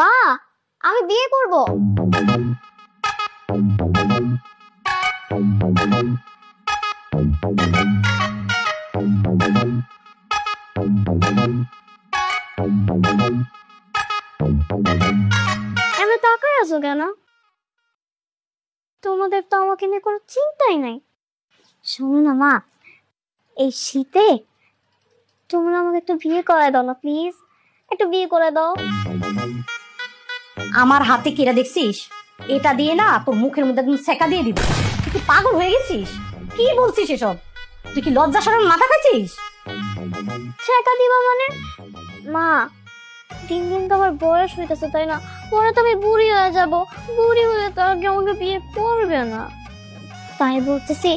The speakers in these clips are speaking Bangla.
মা, আমি বিয়ে করব। আমি তাকাই আছো কেন? তোমাদের তো আমাকে নিয়ে কোনো চিন্তাই নাই। শোনো না মা, এই শীতে তোমরা আমাকে একটু বিয়ে করায় দাও না প্লিজ, একটু বিয়ে করে দাও। আমার হাতে কেরা দেখছিস? এটা দিয়ে না তোর মুখের মধ্যে একদম সেকা দিয়ে দিব। তুই কি পাগল হয়ে গেছিস? কি বলছিস এসব? তুই কি লজ্জা শরম মাথা খাচ্ছিস? সেকা দিবা মানে? মা, দিন দিন তো আমার বয়স হইতেছে তাই না? পরে তো আমি বুড়ি হয়ে যাব, বুড়ি হলে তো আর কেউ আমাকে বিয়ে করবে না। তাই বলতেছি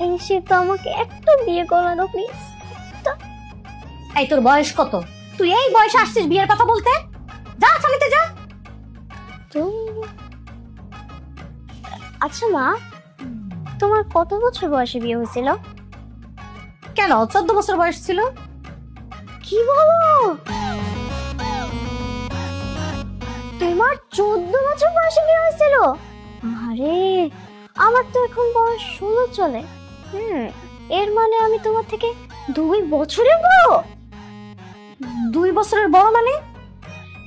এই শীত আমাকে একটা বিয়ে করে দাও প্লিজ। এই তোর বয়স কত? তুই এই বয়সে আসছিস বিয়ের কথা বলতে? যা চালিতে যা। আচ্ছা মা, তোমার কত বছর বয়সে বিয়ে হয়েছিল? কেন, 14 বছর বয়স ছিল। কি বলো? তোমার 14 বছর বয়সে বিয়ে হয়েছিল? আরে আমার তো এখন বয়স 16 চলে। এর মানে আমি তোমার থেকে 2 বছরের বড়। 2 বছরের বড় মানে?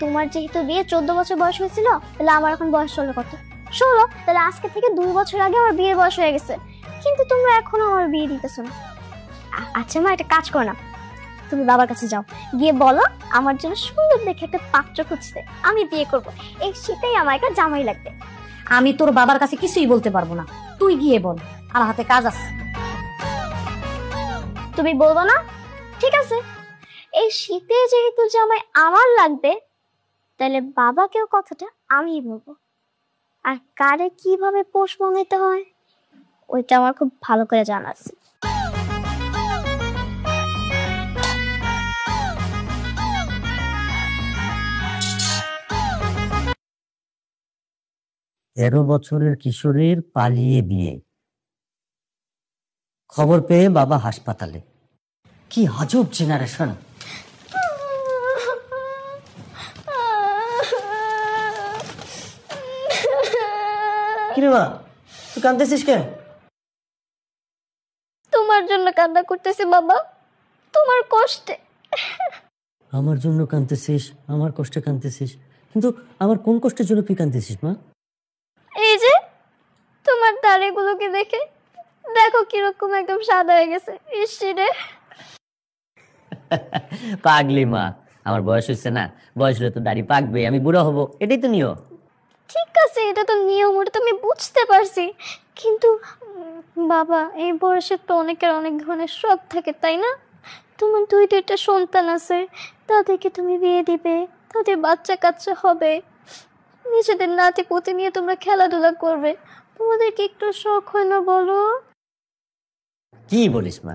তোমার যেহেতু বিয়ে 14 বছর বয়স হয়েছিল, তাহলে আমার এখন বয়স 16 কত? 16। তাহলে আজকে থেকে 2 বছর আগে আমার বিয়ের বয়স হয়ে গেছে, কিন্তু তোমরা এখনো আমার বিয়ে দিতেছো না। আচ্ছা মা, একটা কাজ করো না, তুমি বাবার কাছে যাও, গিয়ে বলো আমার জন্য সুন্দর দেখে একটা পাত্র খুঁজতে, আমি বিয়ে করব। এই শীতেই আমার একটা জামাই লাগবে। আমি তোর বাবার কাছে কিছুই বলতে পারবো না, তুই গিয়ে বল, আর হাতে কাজ আছে। তুমি বলবো না? ঠিক আছে, এই শীতে যেহেতু জামাই আমার লাগবে, তাহলে বাবাকেও কথাটা আমি বলবো। আর কারে কিভাবে পোষ মানাইতে হয় ওইটা আমার খুব ভালো করে জানা আছে। তেরো বছরের কিশোরীর পালিয়ে বিয়ে, খবর পেয়ে বাবা হাসপাতালে। কি আজব জেনারেশন। কিরে মা, তুই কাঁদতেছিস কেন? তোমার জন্য কান্না করতেছি বাবা, তোমার কষ্টে। আমার জন্য কাঁদতেছিস? আমার কষ্টে কাঁদতেছিস? কিন্তু আমার কোন কষ্টের জন্য তুই কাঁদতেছিস মা? এই যে তোমার দাড়িগুলোকে দেখে, দেখো কিরকম একদম সাদা হয়ে গেছে। ইসরে পাগলি মা, আমার বয়স হচ্ছে না, বয়স হলে তো দাড়ি পাকবে, আমি বুড়ো হব, এটাই তো নিয়ম। ঠিক আছে, এটা তো নিয়ম, ওটা তো আমি বুঝতে পারছি, কিন্তু বাবা এই বয়সে তো অনেকের অনেক ধরনের শখ থাকে তাই না? তোমার 2-2টা সন্তান আছে, তাদেরকে তুমি বিয়ে দিবে, তাদের বাচ্চা কাচ্চা হবে, নিজেদের নাতি পুতি নিয়ে তোমরা খেলাধুলা করবে, তোমাদের কি একটু শখ হয় না বলো? কি বলিস মা,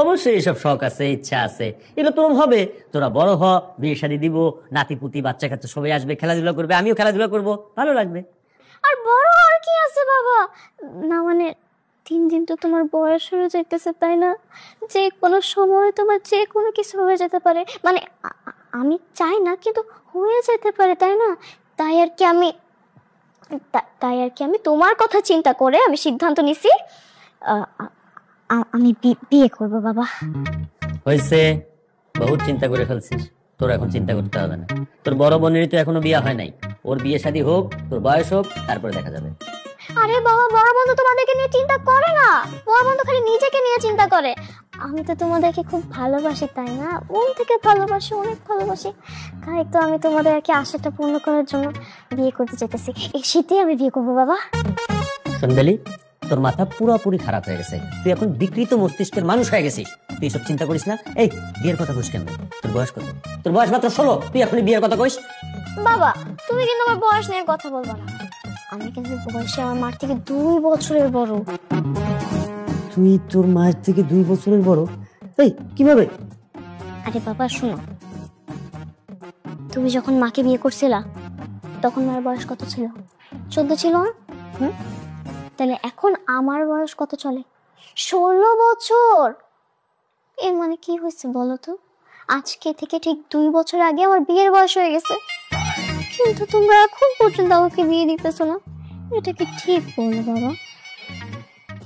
অবশ্যই এসব শখ আছে, ইচ্ছা আছে, এগুলো তোর হবে। তোরা বড় হ, বিয়ে শাদী দিব, নাতি পুতি বাচ্চা কাচ্চা সবাই আসবে, খেলাধুলা করবে, আমিও খেলাধুলা করব, ভালো লাগবে। আর বড় আর কি আছে বাবা, না মানে দিন দিন তো তোমার বয়স হয়ে যাইতেছে তাই না? যে কোনো সময় তোমার যে কোনো কিছু হয়ে যেতে পারে, মানে আমি চাই না কিন্তু হয়ে যেতে পারে তাই না? তাই আর কি আমি তোমার কথা চিন্তা করে আমি সিদ্ধান্ত নিছি আমি বিয়ে করব বাবা। হয়েছে, বহুত চিন্তা করে ফেলছিস, তোর এখন চিন্তা করতে হবে না। তোর বড় বোনেরই তো এখনো বিয়ে হয় নাই, ওর বিয়ে শাদী হোক, তোর বয়স হোক, তারপরে দেখা যাবে। আরে বাবা, বড় বন্ধু তোমাদেরকে নিয়ে চিন্তা করে না, বড় বন্ধু খালি নিজেকে নিয়ে চিন্তা করে। আমি তো তোমাদেরকে খুব ভালোবাসি তাই না, মন থেকে ভালোবাসি, অনেক ভালোবাসি, তাই তো আমি তোমাদের আর কি আশাটা পূর্ণ করার জন্য বিয়ে করতে চাইতেছি। এই শীতে আমি বিয়ে করবো বাবা। সন্ধ্যালি, তোর মাথা পুরোপুরি খারাপ হয়ে গেছে, তুই এখন বিকৃত মস্তিষ্কের মানুষ হয়ে গেছিস, তুই সব চিন্তা করিস না। এই বিয়ের কথা কইস কেন? তোর বয়স কত? তোর বয়স মাত্র 16, তুই এখনই বিয়ের কথা কইস? বাবা তুমি কিন্তু আমার বয়স নিয়ে কথা বলবা না, আমি কিন্তু বয়সে আমার মার থেকে 2 বছরের বড়। তুই তোর মায়ের থেকে 2 বছরের বড়? এই কিভাবে? আরে বাবা শোনো, তুমি যখন মাকে বিয়ে করছিলা তখন মায়ের বয়স কত ছিল? 14 ছিল না? তাহলে এখন আমার বয়স কত চলে? 16 বছর। এর মানে কি হয়েছে বলো তো? আজকে থেকে ঠিক 2 বছর আগে আমার বিয়ের বয়স হয়ে গেছে। কি কিন্তু তোমরা এখন পর্যন্ত আমাকে বিয়ে দিতেছো না, এটা কি ঠিক বলো বাবা?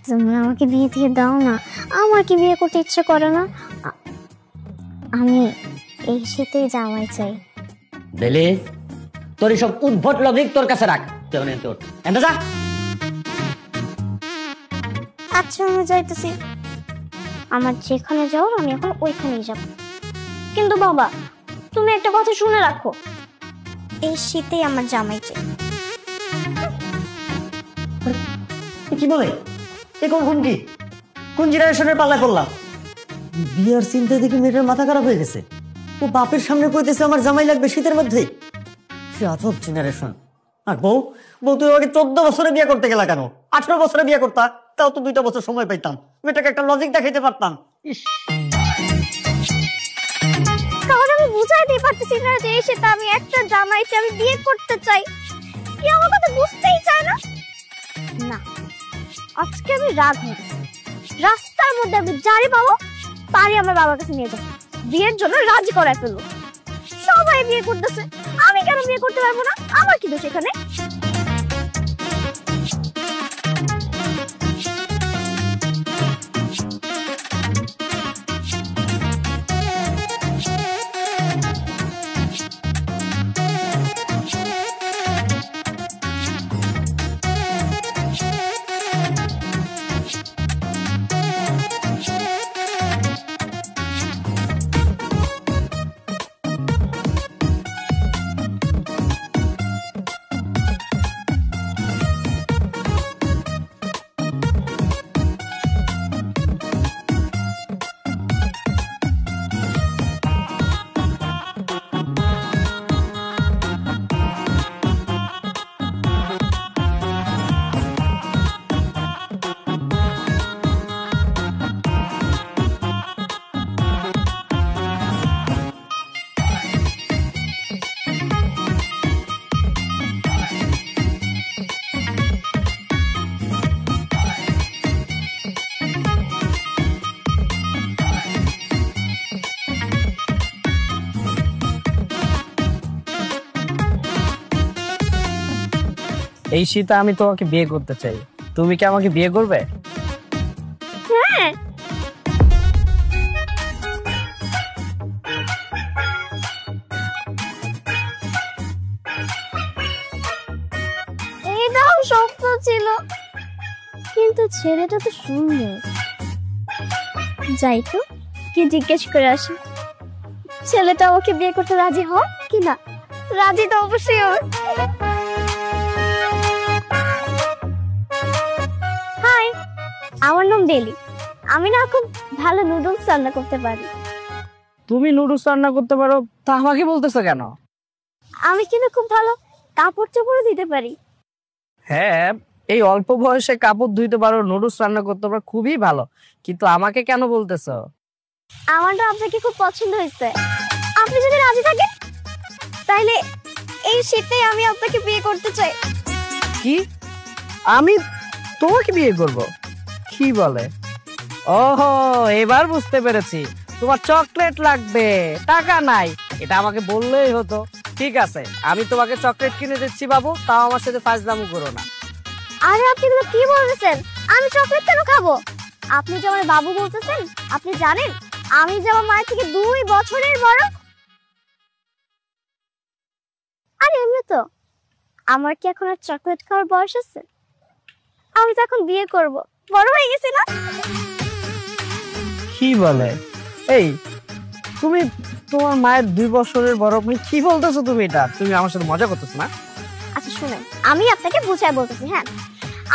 তোমরা আমাকে বিয়ে দিয়ে দাও না, আমার কি বিয়ে করতে ইচ্ছে করে না? আমি এই শীতেই জামাই চাই। বেলে, তোর সব উদ্ভট লজিক তোর কাছে রাখ, তোর এন্ড যা। আচ্ছা আমি যাইতেছি, আমার যেখানে যাও আমি এখন ওইখানেই যাব। কিন্তু বাবা তুমি একটা কথা শুনে রাখো, এই শীতেই আমার জামাই চাই। কি বলে এখন কোন জেনারেশনের পাল্লায় পড়লাম? বিয়ার চিন্তা দেখি মেয়েটার মাথা খারাপ হয়ে গেছে। ও বাপের সামনে কইতেছে আমার জামাই লাগবে শীতের মধ্যেই। সে আজব জেনারেশন। আর বউ তুই আমাকে 14 বছরে বিয়ে করতে গেলা কেন? 18 বছরে বিয়ে করতা, তাও তো 2টা বছর সময় পাইতাম, মেয়েটাকে একটা লজিক দেখাইতে পারতাম। কারণ আমি বুঝাইতেই পারতেছি না যে এই শীতে আমি একটা জামাই চাই, আমি বিয়ে করতে চাই। কি আমার কথা বুঝতেই চায় না। না, আজকে আমি রাগ হয়ে গেছি। রাস্তার মধ্যে আমি যারি পাবো তারই আমার বাবার কাছে নিয়ে যাবো, বিয়ের জন্য রাজি করায় ফেলবো। সবাই বিয়ে করতেছে, আমি কেন বিয়ে করতে পারবো না? আমার কি দোষ এখানে? এই শীতে আমি তোমাকে বিয়ে করতে চাই, তুমি কি আমাকে বিয়ে করবে? হ্যাঁ। এটাও স্বপ্ন ছিল, কিন্তু ছেলেটা তো সুন্দর। যাই তো, কি জিজ্ঞেস করে আসি, ছেলেটা আমাকে বিয়ে করতে রাজি হয় কি না? রাজি তো অবশ্যই হবে। হাই, আমার নাম বেলি। আমি না খুব ভালো নুডলস রান্না করতে পারি। তুমি নুডলস রান্না করতে পারো, তা আমাকে বলতেছো কেন? আমি কিন্তু খুব ভালো কাপড় চোপড় দিতে পারি। হ্যাঁ, এই অল্প বয়সে কাপড় ধুইতে পারো, নুডলস রান্না করতে পারো, খুবই ভালো, কিন্তু আমাকে কেন বলতেছো? আমার তো আপনাকে খুব পছন্দ হয়েছে। আপনি যদি রাজি থাকেন তাহলে এই শীতে আমি আপনাকে বিয়ে করতে চাই। কি? আমি তোমাকে বিয়ে করব? কি বলে? ওহো, এবার বুঝতে পেরেছি, তোমার চকলেট লাগবে, টাকা নাই। এটা আমাকে বললেই হতো। ঠিক আছে, আমি তোমাকে চকলেট কিনে দিচ্ছি বাবু, তাও আমার সাথে ফাজলামো করো না। আরে আপনি এগুলো কি বলতেছেন? আমি চকলেট কেন খাবো? আপনি যে আমার বাবু বলতেছেন, আপনি জানেন আমি যে আমার মায়ের থেকে 2 বছরের বড়। আরে এমনি তো আমার কি এখন আর চকলেট খাওয়ার বয়স আছে? আমি তো এখন বিয়ে করব, বড় হয়ে গেছি না? কি বলে? এই তুমি তোমার মায়ের 2 বছরের বড়, কি বলতেছো তুমি? এটা তুমি আমার সাথে মজা করতেছো না? আচ্ছা শুনেন, আমি আপনাকে বুঝাই বলতেছি। হ্যাঁ,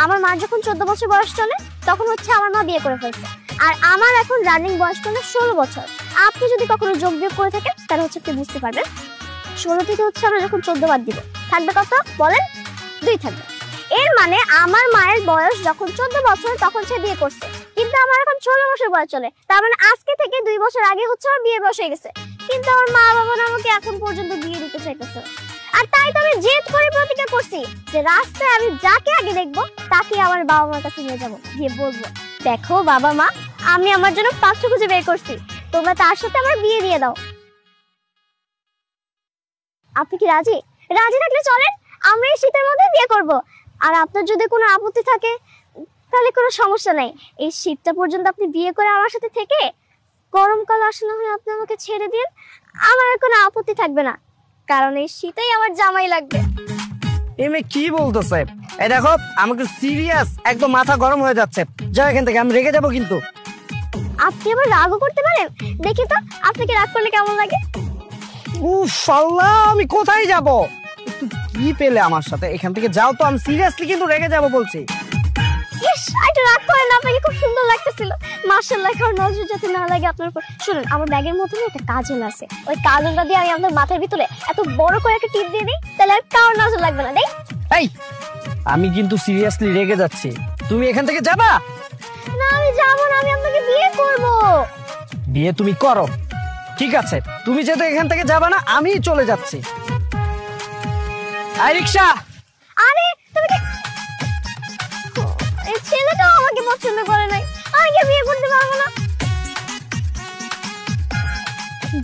আমার মা যখন 14 বছর বয়স চলে তখন হচ্ছে আমার মা বিয়ে করে ফেলছে, আর আমার এখন রানিং বয়স চলে 16 বছর। আপনি যদি কখনো যোগ বিয়োগ করে থাকেন তাহলে হচ্ছে আপনি বুঝতে পারবেন 16 থেকে হচ্ছে আমরা যখন 14 বাদ দিব থাকবে কত বলেন? 2 থাকবে। এর মানে আমার মায়ের বয়স যখন 14 বছর তখন সে বিয়ে করছে, কিন্তু আমার এখন 16 বছর বয়স চলে। তার মানে আজকে থেকে 2 বছর আগে হচ্ছে আমার বিয়ের বয়স হয়ে গেছে, কিন্তু আমার মা বাবা আমাকে এখন পর্যন্ত বিয়ে দিতে চাইতেছে। আর তাই তো আমি জেদ করে প্রতিজ্ঞা করছি যে রাস্তায় আমি যাকে আগে দেখবো তাকে আমার বাবা মার কাছে নিয়ে যাবো, গিয়ে বলবো, দেখো বাবা মা, আমি আমার জন্য পাত্র খুঁজে বের করছি, তোমরা তার সাথে আমার বিয়ে দিয়ে দাও। আপনি কি রাজি? রাজি থাকলে চলেন, আমরা এই শীতের মধ্যে বিয়ে করব। আর আপনার যদি কোনো আপত্তি থাকে তাহলে কোনো সমস্যা নাই, এই শীতটা পর্যন্ত আপনি বিয়ে করে আমার সাথে থেকে গরমকাল আসে না হয় আপনি আমাকে ছেড়ে দিন, আমার আর কোনো আপত্তি থাকবে না, কারণ এই শীতেই আমার জামাই লাগবে। এমনি কি বলতেছে? এই দেখো আমাকে সিরিয়াস, একদম মাথা গরম হয়ে যাচ্ছে। যাও এখান থেকে, আমি রেগে যাবো কিন্তু। আপনি আবার রাগও করতে পারেন, দেখি তো আপনাকে রাগ করলে কেমন লাগে। উফ আল্লাহ, আমি কোথায় যাব? একটু কি পেলে আমার সাথে? এখান থেকে যাও তো, আমি সিরিয়াসলি কিন্তু রেগে যাব বলছি। ইস, একটু রাগ করেন, আপনাকে খুব সুন্দর লাগতেছিল। মাশাআল্লাহ, কারণ নজর যাতে না লাগে আপনার উপর। শুনুন, আমার ব্যাগের মধ্যে একটা কাজল আছে, ওই কাজলটা দিয়ে আমি আপনার মাথার ভিতরে এত বড় করে একটা টিপ দিয়ে দিই, তাহলে আর কারোর নজর লাগবে না। দেখ, এই আমি কিন্তু সিরিয়াসলি রেগে যাচ্ছি, তুমি এখান থেকে যাবা না। আমি যাবো না, আমি আপনাকে বিয়ে করব। বিয়ে তুমি করো, ঠিক আছে, তুমি যেহেতু এখান থেকে যাবা না, আমি চলে যাচ্ছি। আই রিকশা। আরে তুমি কি, এই ছেলেটাও আমাকে পছন্দ করে নাই, আমি কি বিয়ে করতে পারবো না?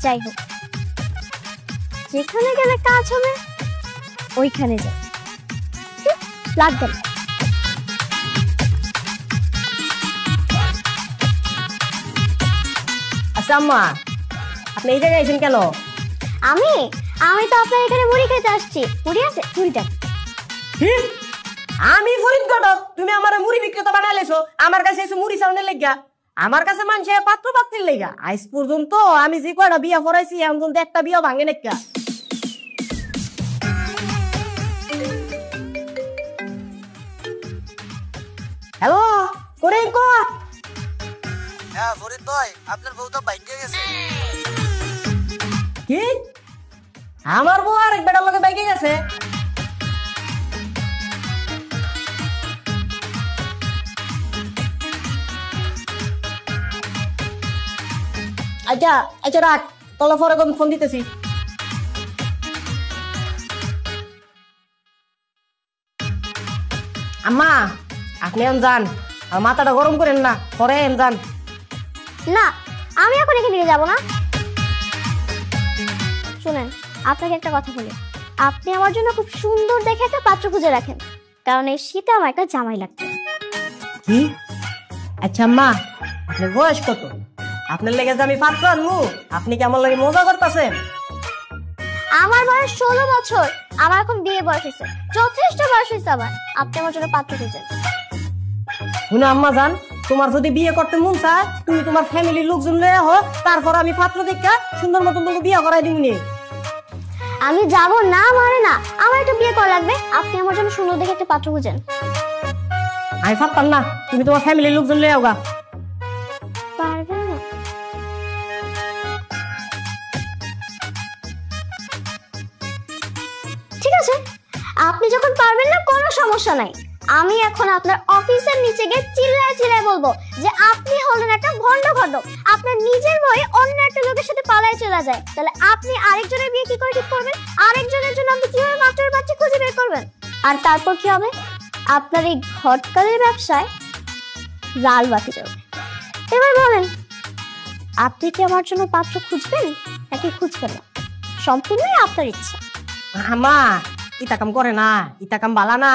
যাই হোক, যেখানে গেলে কাজ হবে ওইখানে যাই, লাগবে না। আচ্ছা আম্মা, আপনি এই জায়গায় এসেছেন কেন? আমি আমি তো আপনার এখানে মুড়ি খেতে আসছি। মুড়ি আছে? মুড়ি দেন। আমি ফরিদ ঘটক, তুমি আমার মুড়ি বিক্রেতা বানাইলেছো, আমার কাছে এসে মুড়ি চাউনের লেগা। আমার কাছে মানুষে পাত্র পাত্রের লেগা। আজ পর্যন্ত আমি যে কয়টা বিয়া পড়াইছি এখন পর্যন্ত একটা বিয়া ভাঙে নাকি। হ্যালো, করে কো। হ্যাঁ ফরিদ ভাই, আপনার বউ তো বাইকে গেছে। কি? আমার বউ আর এক বেটার লগে বাইকে গেছে? আচ্ছা আচ্ছা, রাখ, তলা পরে ফোন দিতেছি। আম্মা, আপনি এখন যান, আর মাথাটা গরম করেন না, পরে যান। না, আমি এখন এখান থেকে যাবো না। শুনেন, আপনাকে একটা কথা বলি, আপনি আমার জন্য খুব সুন্দর দেখে একটা পাত্র খুঁজে রাখেন, কারণ এই শীতে আমার একটা জামাই লাগবে। কি? আচ্ছা আম্মা, আপনার বয়স কত? আপনার লেগে যে আমি পাত্র আনবো, আপনি কি আমার লাগে মজা করতেছেন? আমার বয়স 16 বছর, আমার এখন বিয়ে বয়স হয়েছে, যথেষ্ট বয়স হয়েছে আমার। আপনি আমার জন্য পাত্র খুঁজেন। শুনে আম্মা জান, তোমার যদি বিয়ে করতে মন চায়, তুমি তোমার ফ্যামিলির লোকজন লয়ে আহ, তারপর আমি পাত্র দেখা সুন্দর মতন তোমাকে বিয়ে করাই দিবনি। আমি যাব না মানে না, আমার একটা বিয়ে করা লাগবে। আপনি আমার জন্য সুন্দর দেখে একটা পাত্র খুঁজেন। আমি পারতাম না, তুমি তোমার ফ্যামিলির লোকজন লয়ে আওগা। পারবেন না? ঠিক আছে, আপনি যখন পারবেন না কোনো সমস্যা নাই। আমি এখন আপনার অফিসের নিচে গিয়ে চিল্লায় চিল্লায় বলবো যে আপনি হলেন একটা ভণ্ড ঘটক। আপনার নিজের বই অন্য একটা লোকের সাথে পালায় চলে যায়, তাহলে আপনি আরেকজনের বিয়ে কি করে ঠিক করবেন? আরেকজনের জন্য আপনি কিভাবে মাত্রের বাচ্চা খুঁজে বের করবেন? আর তারপর কি হবে? আপনার এই ঘটকালের ব্যবসায় লাল বাতি জ্বলবে। এবার বলেন, আপনি কি আমার জন্য পাত্র খুঁজবেন নাকি খুঁজবেন না? সম্পূর্ণই আপনার ইচ্ছা। আম্মা, ইটা কাম করে না, ইটা কাম বালা না।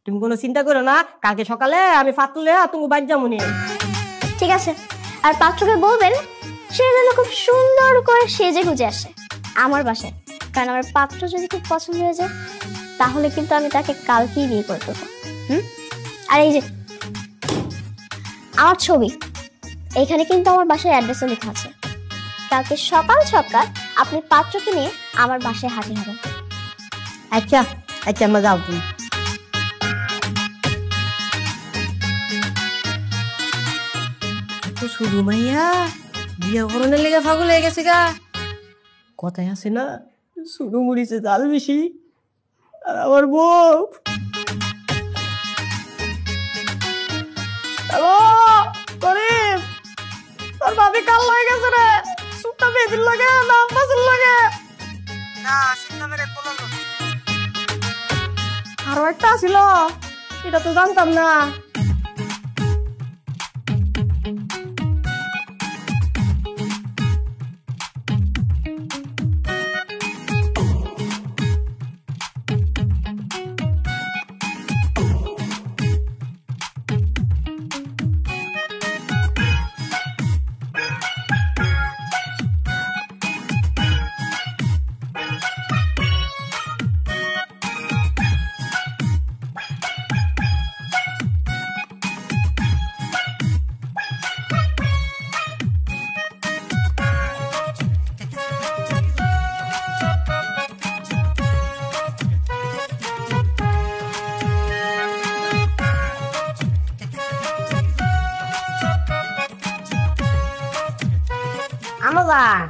তুমি কোনো চিন্তা করো না, কালকে সকালে আমি পাত্র লয়ে তুমি বাইর যামুনি। ঠিক আছে, আর পাত্রকে বলবেন সে যেন খুব সুন্দর করে সেজে গুজে আসে আমার বাসায়, কারণ আমার পাত্র যদি খুব পছন্দ হয়ে যায় তাহলে কিন্তু আমি তাকে কালকেই বিয়ে করে দেবো। আর এই যে আমার ছবি, এখানে কিন্তু আমার বাসার অ্যাড্রেসও লেখা আছে। কালকে সকাল সকাল আপনি পাত্রকে নিয়ে আমার বাসায় হাজির হবেন। আচ্ছা আচ্ছা আম্মা, যাও তুমি। শুধু মাইয়া বিয়ে করণের লেগে পাগল হয়ে গেছে গা। কথায় আছে না, শুধু মুড়িছে জাল বেশি, আর আমার বউ। হ্যালো করিম, তোর ভাবি কাল হয়ে গেছে রে, সুটটা বেদিন লাগে নাম পাসুল লাগে না, চিন্তা মেরে বললো আরো একটা ছিল, এটা তো জানতাম না। বাজান,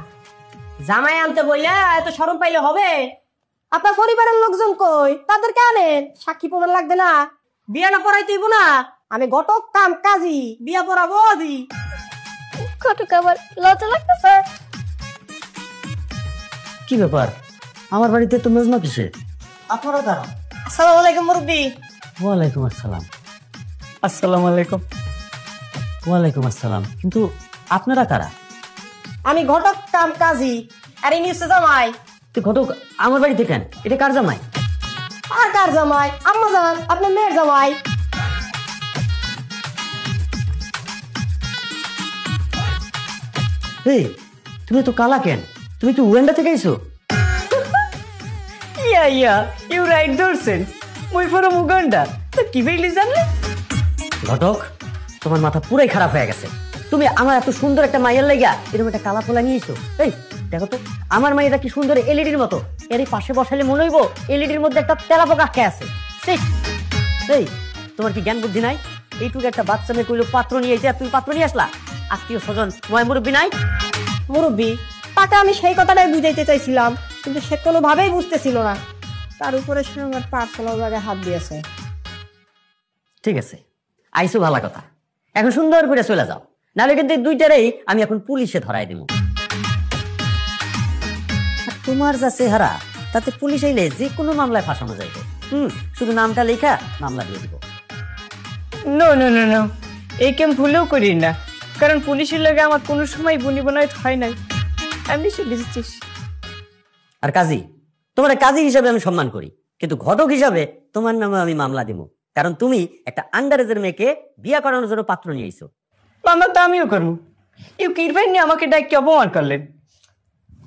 জামাই আনতে বইলে এত শরম পাইলে হবে? আপনার পরিবারের লোকজন কই? তাদেরকে আনেন, সাক্ষী প্রমাণ লাগবে না? বিয়া না পড়াইতে হইব না? আমি ঘটক কাম কাজী, বিয়া পড়াবো আজি। ঘটক আবার লজ্জা লাগতেছে। কি ব্যাপার, আমার বাড়িতে তো মেজমা কিসে? আপনারা দাঁড়ান। আসসালামু আলাইকুম মুরব্বী। ওয়ালাইকুম আসসালাম। আসসালামু আলাইকুম। ওয়ালাইকুম আসসালাম, কিন্তু আপনারা কারা? আমি ঘটক কাম কাজী, আর ইনি হচ্ছে জামাই। তুই ঘটক আমার বাড়িতে কেন? এটা কার জামাই? আর কার জামাই? আম্মা জান, আপনার মেয়ের জামাই। এই, তুমি তো কালা কেন? তুমি কি উগান্ডা থেকে এসো? ইয়া ইউ রাইট ধরছেন, মুই ফ্রম উগান্ডা। তো কি ফেলি জানলে? ঘটক, তোমার মাথা পুরাই খারাপ হয়ে গেছে। তুমি আমার এত সুন্দর একটা মাইয়ের লাইগা এরকম একটা কালা পোলা নিয়ে এসো। এই দেখো তো, আমার মাইয়াটা কি সুন্দর এলইডির মতো। এর পাশে বসালে মনে হইব এলইডির মধ্যে একটা তেলাপোকা আটকে আছে। এই, তোমার কি জ্ঞান বুদ্ধি নাই? এইটুকু একটা বাচ্চা মেয়ে কইলো পাত্র নিয়ে এসে তুমি পাত্র নিয়ে আসলা? আত্মীয় স্বজন ময় মুরব্বী নাই? মুরব্বী, তাকে আমি সেই কথাটাই বুঝাইতে চাইছিলাম, কিন্তু সে কোনোভাবেই বুঝতেছিল না। তার উপরে সে আমার পার্সোনাল জায়গায় হাত দিয়েছে। ঠিক আছে, আইসো ভালো কথা। এখন সুন্দর করে চলে যাও, নাহলে কিন্তু এই দুইটারেই আমি এখন পুলিশে ধরাই দিব। আর তোমার যা চেহারা, তাতে পুলিশ আইলে যে কোনো মামলায় ফাঁসানো যাইবে। শুধু নামটা লেখা মামলা দিয়ে দিব। নো নো নো নো, এই কেম ভুলেও করি না, কারণ পুলিশের লগে আমার কোনো সময় বনি বনায়ত হয় নাই। আমি সে বুঝেছিস। আর কাজী, তোমার কাজী হিসাবে আমি সম্মান করি, কিন্তু ঘটক হিসাবে তোমার নামে আমি মামলা দিব, কারণ তুমি একটা আন্ডার এজের মেয়েকে বিয়া করানোর জন্য পাত্র নিয়ে আইছো। মামলা তো আমিও করবো। ইউ কিরবেন নিয়ে আমাকে ডাকি অপমান করলেন।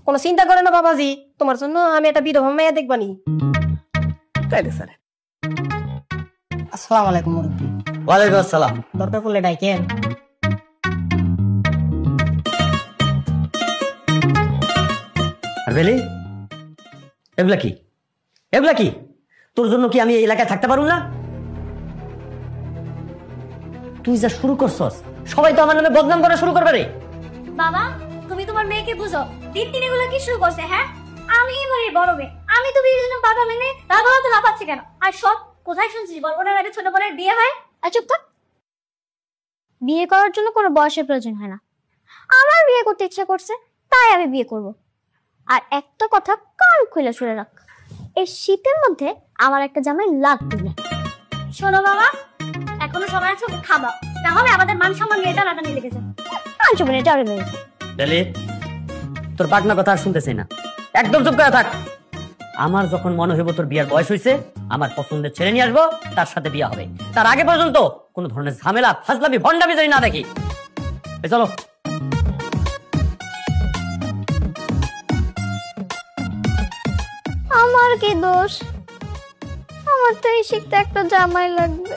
কোনো চিন্তা করে না বাবাজি, তোমার জন্য আমি একটা বিধবা মেয়ে দেখবানি। তাইলে স্যার। আসসালামু আলাইকুম মুরব্বী। ওয়ালাইকুম আসসালাম। দরকার পড়লে ডাইকেন। আর বেলি, এগুলা কি? এগুলা কি? তোর জন্য কি আমি এই এলাকায় থাকতে পারুম না? তুই যা শুরু করছস, সবাই তো আমার নামে বদনাম করা শুরু করবে রে। বাবা, তুমি তোমার মেয়েকে বুঝো। দিন দিন এগুলো কি শুরু করছে? হ্যাঁ, আমি এবারে বড় মেয়ে, আমি তো বিয়ের জন্য বাধা মেনে তার বাবা তো লাফাচ্ছে কেন? আর সব কোথায় শুনছিস বড় বোনের আগে ছোট বোনের বিয়ে হয়? আর চুপ থাক। বিয়ে করার জন্য কোনো বয়সের প্রয়োজন হয় না। আমার বিয়ে করতে ইচ্ছা করছে, তাই আমি বিয়ে করব। আর একটা কথা কান খুলে শুনে রাখ, এই শীতের মধ্যে আমার একটা জামাই লাগবে না। শোনো বাবা, এখনো সময় আছে, খাবা, তাহলে আমাদের মান সম্মান নিয়ে টানাটানি লেগেছে। মান সম্মান এটা আরে মেয়ে। বেলি, তোর পাটনা কথা আর শুনতেছি না, একদম চুপ করে থাক। আমার যখন মনে হইব তোর বিয়ার বয়স হয়েছে, আমার পছন্দের ছেলে নিয়ে আসবো, তার সাথে বিয়া হবে। তার আগে পর্যন্ত কোনো ধরনের ঝামেলা, ফাজলামি, ভন্ডামি জানি না দেখি। চলো। আমার কি দোষ? আমার তো এই শিখতে একটা জামাই লাগবে।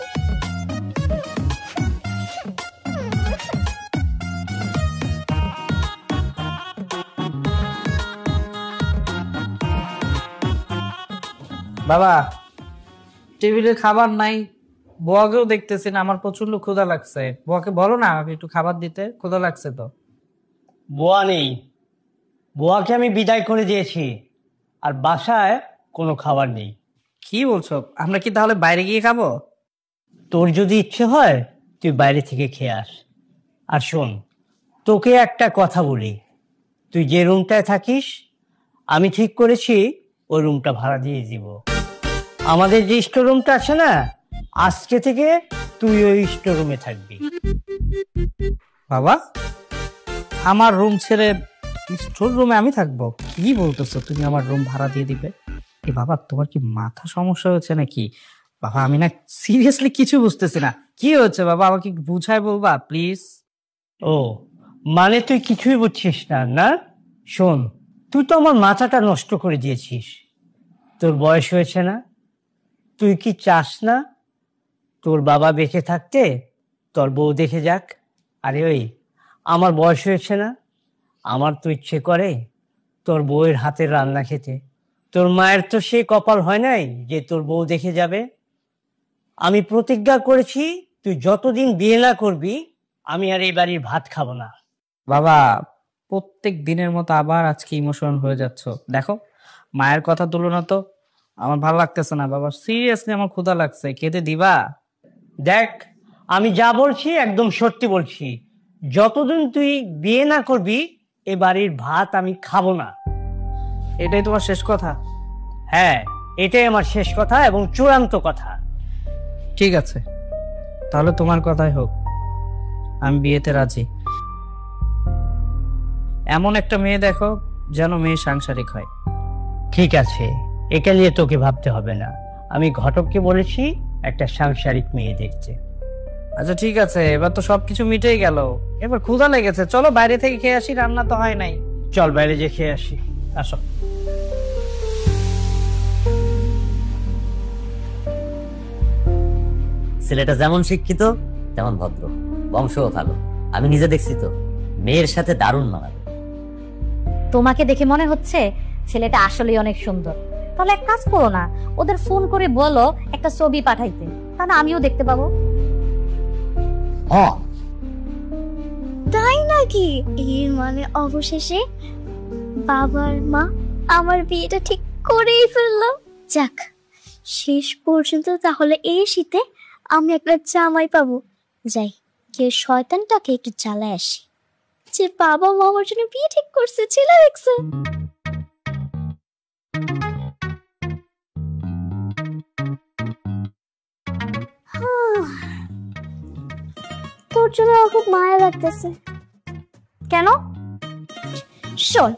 বাবা, টেবিলে খাবার নাই, বুয়াকেও দেখতেছি না, আমার প্রচন্ড ক্ষুধা লাগছে। বুয়াকে বলো না আমাকে একটু খাবার দিতে, ক্ষুধা লাগছে তো। বুয়া নেই, বুয়াকে আমি বিদায় করে দিয়েছি, আর বাসায় কোনো খাবার নেই। কি বলছো? আমরা কি তাহলে বাইরে গিয়ে খাবো? তোর যদি ইচ্ছে হয় তুই বাইরে থেকে খেয়ে আস। আর শোন, তোকে একটা কথা বলি, তুই যে রুমটায় থাকিস আমি ঠিক করেছি ওই রুমটা ভাড়া দিয়ে দিব। আমাদের যে স্টোর রুমটা আছে না, আজকে থেকে তুই ওই স্টোর রুমে থাকবি। বাবা, আমার রুম ছেড়ে স্টোর রুমে আমি থাকবো? কি বলতেছো তুমি? আমার রুম ভাড়া দিয়ে দিবে? এ বাবা, তোমার কি মাথা সমস্যা হচ্ছে নাকি? বাবা, আমি না সিরিয়াসলি কিছু বুঝতেছি না। কি হচ্ছে বাবা, আমাকে বুঝায় বলবা প্লিজ? ও মানে তুই কিছুই বুঝছিস না, না? শোন, তুই তো আমার মাথাটা নষ্ট করে দিয়েছিস। তোর বয়স হয়েছে না? তুই কি চাস না তোর বাবা বেঁচে থাকতে তোর বউ দেখে যাক? আরে ওই, আমার বয়স হয়েছে না, আমার তো ইচ্ছে করে তোর বউয়ের হাতের রান্না খেতে। তোর মায়ের তো সে কপাল হয় নাই যে তোর বউ দেখে যাবে। আমি প্রতিজ্ঞা করেছি তুই যতদিন বিয়ে না করবি আমি আর এই বাড়ির ভাত খাবো না। বাবা, প্রত্যেক দিনের মতো আবার আজকে ইমোশনাল হয়ে যাচ্ছ। দেখো মায়ের কথা তুলো না তো, আমার ভালো লাগতেছে না বাবা, সিরিয়াসলি আমার ক্ষুধা লাগছে, খেতে দিবা? দেখ, আমি যা বলছি একদম সত্যি বলছি। যতদিন তুই বিয়ে না করবি এ বাড়ির ভাত আমি খাবো না। এটাই তোমার শেষ কথা? হ্যাঁ, এটাই আমার শেষ কথা এবং চূড়ান্ত কথা। ঠিক আছে, তাহলে তোমার কথাই হোক, আমি বিয়েতে রাজি। এমন একটা মেয়ে দেখো যেন মেয়ে সাংসারিক হয়। ঠিক আছে, এটা নিয়ে তোকে ভাবতে হবে না। আমি ঘটককে বলেছি একটা সাংসারিক মেয়ে দেখতে। আচ্ছা ঠিক আছে, এবার তো সবকিছু মিটেই গেল, এবার ক্ষুধা লেগেছে, চলো বাইরে থেকে খেয়ে আসি, রান্না তো হয় নাই। চল বাইরে যে খেয়ে আসি, আসো। ছেলেটা যেমন শিক্ষিত তেমন ভদ্র, বংশও ভালো। আমি নিজে দেখছি তো, মেয়ের সাথে দারুণ মানাবে। তোমাকে দেখে মনে হচ্ছে ছেলেটা আসলেই অনেক সুন্দর। তাহলে এক কাজ করো না, ওদের ফোন করে বলো একটা ছবি পাঠাইতে, তাহলে আমিও দেখতে পাবো। তাই নাকি? এর মানে অবশেষে বাবার মা আমার বিয়েটা ঠিক করেই ফেললাম। যাক, শেষ পর্যন্ত তাহলে এই শীতে আমি একটা জামাই পাবো। যাই, কে শয়তানটাকে একটু জ্বালায় আসি, যে বাবা মা আমার জন্য বিয়ে ঠিক করছে, ছেলে দেখছে। তোর জন্য আমার খুব মায়া লাগতেছে। কেন? শোন,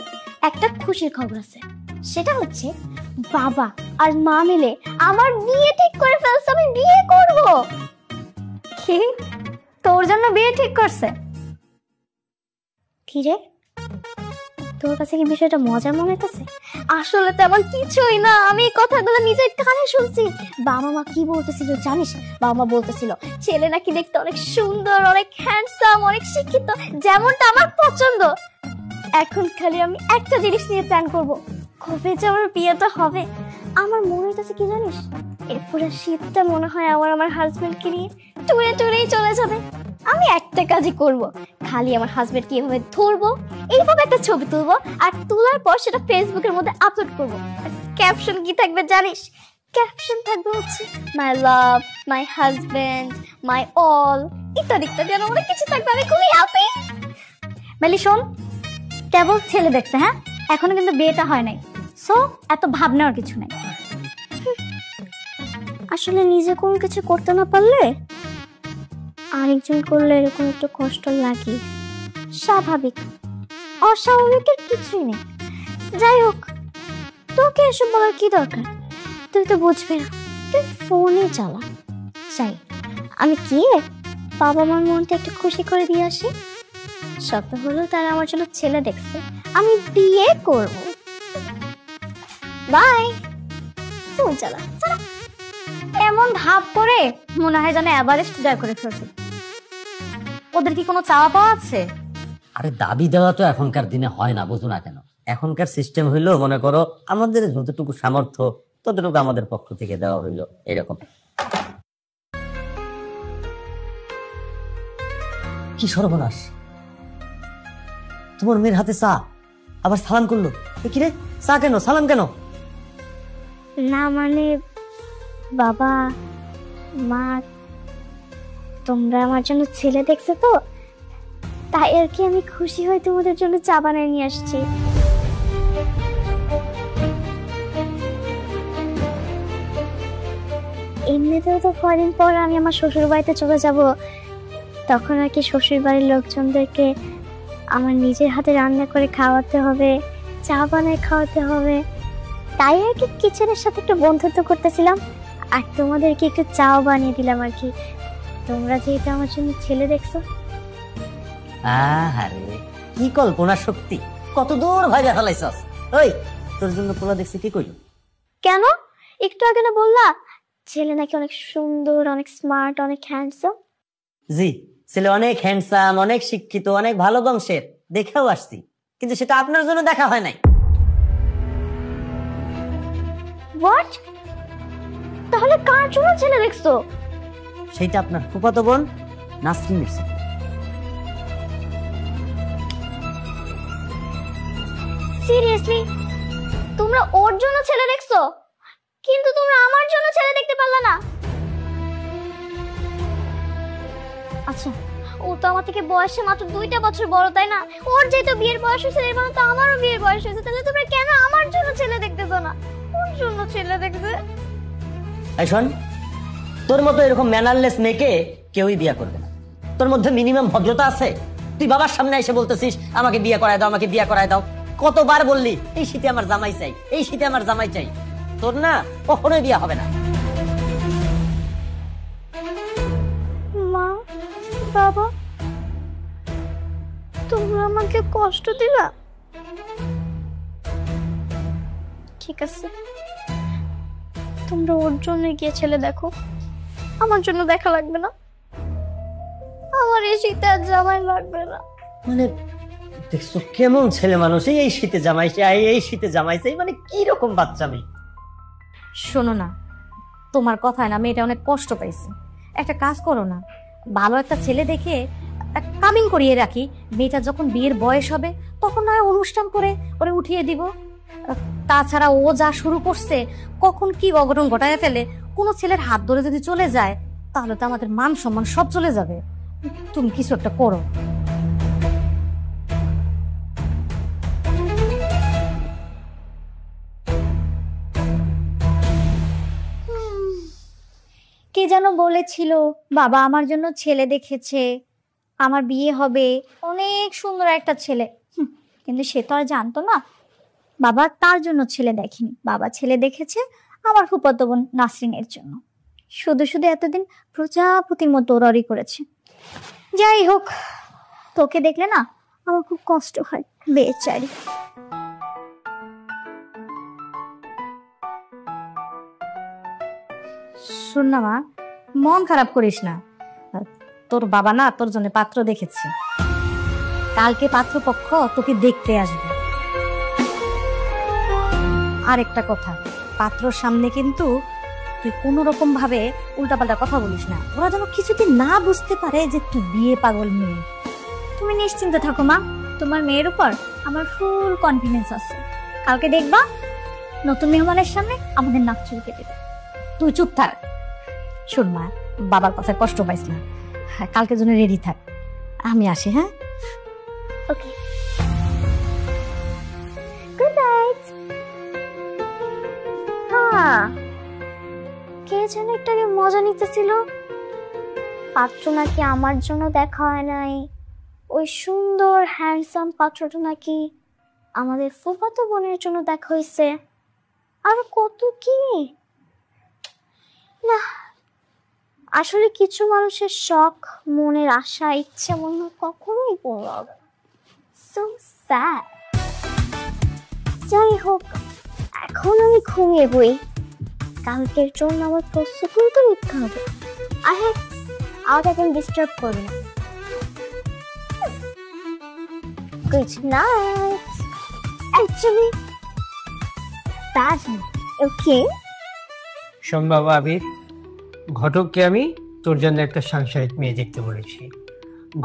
একটা খুশির খবর আছে, সেটা হচ্ছে বাবা আর মা মিলে আমার বিয়ে ঠিক করে ফেলছে, আমি বিয়ে করব। কি? তোর জন্য বিয়ে ঠিক করছে? কি রে, তোর কাছে কি বিষয়টা মজার মনে হইতেছে? আসলে তেমন কিছুই না, আমি এই কথাগুলো নিজের কানে শুনছি। বাবা মা কি বলতেছিল জানিস? বাবা মা বলতেছিল ছেলে নাকি দেখতে অনেক সুন্দর, অনেক হ্যান্ডসাম, অনেক শিক্ষিত, যেমনটা আমার পছন্দ। এখন খালি আমি একটা জিনিস নিয়ে প্ল্যান করব, কবে যে আমার বিয়েটা হবে। আমার মনে হইতেছে কি জানিস, এরপরে শীতটা মনে হয় আমার হাজবেন্ডকে নিয়ে টুরে টুরেই চলে যাবে। আমি একটা কাজই করব, খালি আমার হাজবেন্ডকে এভাবে ধরবো, এইভাবে একটা ছবি তুলবো, আর তোলার পর সেটা ফেসবুকের মধ্যে আপলোড করব। ক্যাপশন কি থাকবে জানিস? ক্যাপশন থাকবে হচ্ছে মাই লাভ, মাই হাজবেন্ড, মাই অল, ইত্যাদি ইত্যাদি, আর অনেক কিছু থাকবে। আমি খুবই হ্যাপি। মেলি শোন, কেবল ছেলে দেখছে, হ্যাঁ, এখনো কিন্তু বিয়েটা হয় নাই, সো এত ভাবনার কিছু নাই। আসলে নিজে কোন কিছু করতে না পারলে আরেকজন করলে এরকম একটু কষ্ট লাগে, স্বাভাবিক, অস্বাভাবিকের কিছুই নেই। যাই হোক, তোকে এসব বলার কি দরকার, তুই তো বুঝবি না, তুই ফোনে চালা। যাই, আমি গিয়ে বাবা মার মনটা একটু খুশি করে দিয়ে আসি। সত্য হলো তারা আমার জন্য ছেলে দেখছে, আমি বিয়ে করব। বাই। ফোন চালা চালা। এমন ভাব করে মনে হয় যেন এভারেস্ট জয় করে ফেলছে। ওদের কি কোনো চাওয়া পাওয়া আছে? আরে দাবি দেওয়া তো এখনকার দিনে হয় না, বুঝো না কেন? এখনকার সিস্টেম হইলো, মনে করো আমাদের যতটুকু সামর্থ্য ততটুকু আমাদের পক্ষ থেকে দেওয়া হইলো, এরকম। কি সর্বনাশ, তোমার মেয়ের হাতে চা, আবার সালাম করলো। কি রে, চা কেন, সালাম কেন? না মানে বাবা মা, তোমরা আমার জন্য ছেলে দেখছো তো, তাই আর কি আমি খুশি হয়ে তোমাদের জন্য চা বানিয়ে নিয়ে আসছি। এমনিতেও তো কদিন পর আমি আমার শ্বশুর বাড়িতে চলে যাব, তখন আর কি শ্বশুর বাড়ির লোকজনদেরকে আমার নিজের হাতে রান্না করে খাওয়াতে হবে, চা বানিয়ে খাওয়াতে হবে। তাই আর কি কিচেনের সাথে একটু বন্ধুত্ব করতেছিলাম, আর তোমাদেরকে একটু চাও বানিয়ে দিলাম আর কি। তোমরা যেহেতু আমার জন্য ছেলে দেখছো। আরে কি কল্পনা শক্তি, কত দূর ভাইরা ফেলাইছস। ওই তোর জন্য পোলা দেখছি, কি কইল? কেন? একটু আগে না বললা ছেলে নাকি অনেক সুন্দর, অনেক স্মার্ট, অনেক হ্যান্ডসাম? জি, ছেলে অনেক হ্যান্ডসাম, অনেক শিক্ষিত, অনেক ভালো বংশের, দেখেও আসছি, কিন্তু সেটা আপনার জন্য দেখা হয় নাই। হোয়াট? তাহলে কার জন্য ছেলে দেখছো? সেইটা আপনার ফুফাতো বোন নাসরিনের ছেলে। সিরিয়াসলি তোমরা ওর জন্য ছেলে দেখছো, কিন্তু তোমরা আমার জন্য ছেলে দেখতে পারলে না? আচ্ছা, ও তো আমার থেকে বয়সে মাত্র 2টা বছর বড়, তাই না? ওর যেহেতু বিয়ের বয়স হয়েছে, এর মানে তো আমারও বিয়ের বয়স হয়েছে। তাহলে তোমরা কেন আমার জন্য ছেলে দেখতেছো না, ওর জন্য ছেলে দেখবে? এই শোন, তোর মতো এরকম ম্যানারলেস মেয়েকে কেউই বিয়ে করবে না। তোর মধ্যে মিনিমাম ভদ্রতা আছে? তুই বাবার সামনে এসে বলতেছিস আমাকে বিয়ে করায় দাও, আমাকে বিয়ে করায় দাও। কতবার বললি এই শীতে আমার জামাই চাই, এই শীতে আমার জামাই চাই। তোর না কখনোই বিয়ে হবে না। মা, বাবা, তোমরা আমাকে কষ্ট দিলা? ঠিক আছে, তোমরা ওর জন্য গিয়ে ছেলে দেখো, আমার জন্য দেখা লাগবে না। আমার এই শীতে আর জামাই লাগবে না। মানে দেখছো কেমন ছেলে মানুষ, এই শীতে জামাই চাই, এই শীতে জামাই চাই, মানে কি রকম বাচ্চামি। শোনো না, তোমার কথায় না মেয়েটা অনেক কষ্ট পাইছে। একটা কাজ করো না, ভালো একটা ছেলে দেখে কামিং করিয়ে রাখি। মেয়েটা যখন বিয়ের বয়স হবে তখন নয় অনুষ্ঠান করে ওরে উঠিয়ে দিব। তাছাড়া ও যা শুরু করছে, কখন কি অঘটন ঘটায় ফেলে, কোনো ছেলের হাত ধরে যদি চলে যায় তাহলে তো আমাদের মান সম্মান সব চলে যাবে। তুমি কিছু একটা করো। কে যেন বলেছিল বাবা আমার জন্য ছেলে দেখেছে, আমার বিয়ে হবে, অনেক সুন্দর একটা ছেলে। কিন্তু সে তো আর জানতো না বাবা তার জন্য ছেলে দেখেনি, বাবা ছেলে দেখেছে আমার ফুফাতো বোন নাসরিনের জন্য। শুধু শুধু এতদিন প্রজাপতির মতো ওরই করেছে। যাই হোক, তোকে দেখলে না আমার খুব কষ্ট হয়, বেচারি। শোন না মা, মন খারাপ করিস না। তোর বাবা না তোর জন্য পাত্র দেখেছে, কালকে পাত্রপক্ষ তোকে দেখতে আসবে। আর একটা কথা, পাত্রর সামনে কিন্তু তুই কোনো রকম ভাবে উল্টাপাল্টা কথা বলিস না, ওরা যেন কিছুদিন না বুঝতে পারে যে তুই বিয়ে পাগল মেয়ে। তুমি নিশ্চিন্ত থাকো মা, তোমার মেয়ের উপর আমার ফুল কনফিডেন্স আছে। কালকে দেখবা নতুন মেহমানের সামনে আমাদের নাক চুলকে দেবে। তুই চুপ থাক। শোন মা, বাবার কথায় কষ্ট পাইস না, কালকের জন্য রেডি থাক। আমি আসি। হ্যাঁ, ওকে, গুড নাইট। হ্যাঁ, কে যেন একটা মজা নিতেছিল, পাত্র নাকি আমার জন্য দেখা হয় নাই, ওই সুন্দর হ্যান্ডসাম পাত্রটা নাকি আমাদের ফুফাতো বোনের জন্য দেখা হয়েছে, আর কত কি না। আসলে কিছু মানুষের শখ, মনের আশা, ইচ্ছে মনে হয় কখনোই পূর্ণ হবে না। So sad. যাই হোক, এখন আমি ঘুমিয়ে বই, কালকের জন্য আমার প্রস্তুতি তো নিতে হবে। আর হ্যাঁ, আমাকে এখন ডিস্টার্ব করবে না। Good night. Actually that's okay. শোন বাবা আবির, ঘটককে আমি তোর জন্য একটা সাংসারিক মেয়ে দেখতে বলেছি।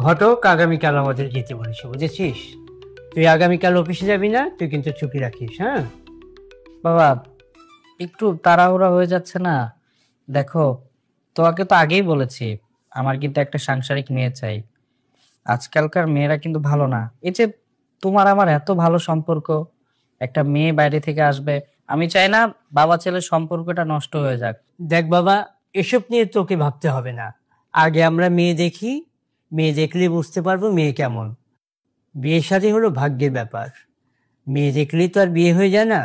ঘটক আগামীকাল আমাদের যেতে বলেছে, বুঝেছিস? তুই আগামীকাল অফিসে যাবি না, তুই কিন্তু চুপি রাখিস। হ্যাঁ বাবা, একটু তাড়াহুড়া হয়ে যাচ্ছে না? দেখো, তোমাকে তো আগেই বলেছি আমার কিন্তু একটা সাংসারিক মেয়ে চাই। আজকালকার মেয়েরা কিন্তু ভালো না। এই যে তোমার আমার এত ভালো সম্পর্ক, একটা মেয়ে বাইরে থেকে আসবে, আমি চাই না বাবা ছেলের সম্পর্কটা নষ্ট হয়ে যাক। দেখ বাবা, এসব নিয়ে তোকে ভাবতে হবে না। আগে আমরা মেয়ে দেখি, মেয়ে দেখলে বুঝতে পারবো মেয়ে কেমন। বিয়ে শাদী হলো ভাগ্যের ব্যাপার, মেয়ে দেখলেই তো আর বিয়ে হয়ে যায় না।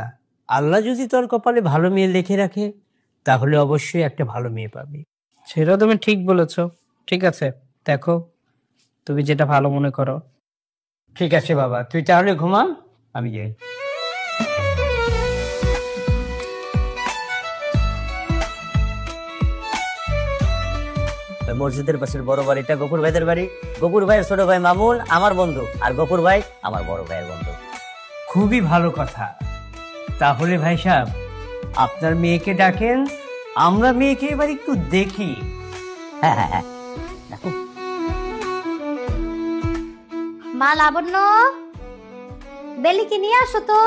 আল্লাহ যদি তোর কপালে ভালো মেয়ে লিখে রাখে তাহলে অবশ্যই একটা ভালো মেয়ে পাবি। সেটা তুমি ঠিক বলেছো। ঠিক আছে, দেখো তুমি যেটা ভালো মনে করো। ঠিক আছে বাবা, তুই তাহলে ঘুমা, আমি যাই। মসজিদের পাশের বড় বাড়িটা গফুর ভাইদের বাড়ি। গফুর ভাইয়ের ছোট ভাই মামুন আমার বন্ধু, আর গফুর ভাই আমার বড় ভাইয়ের বন্ধু। খুবই ভালো কথা। তাহলে ভাই সাহেব, আপনার মেয়েকে ডাকেন, আমরা মেয়েকে এবার একটু দেখি। হ্যাঁ হ্যাঁ হ্যাঁ, দেখো। মা লাবণ্য, বেলিকে নিয়ে আসো তো।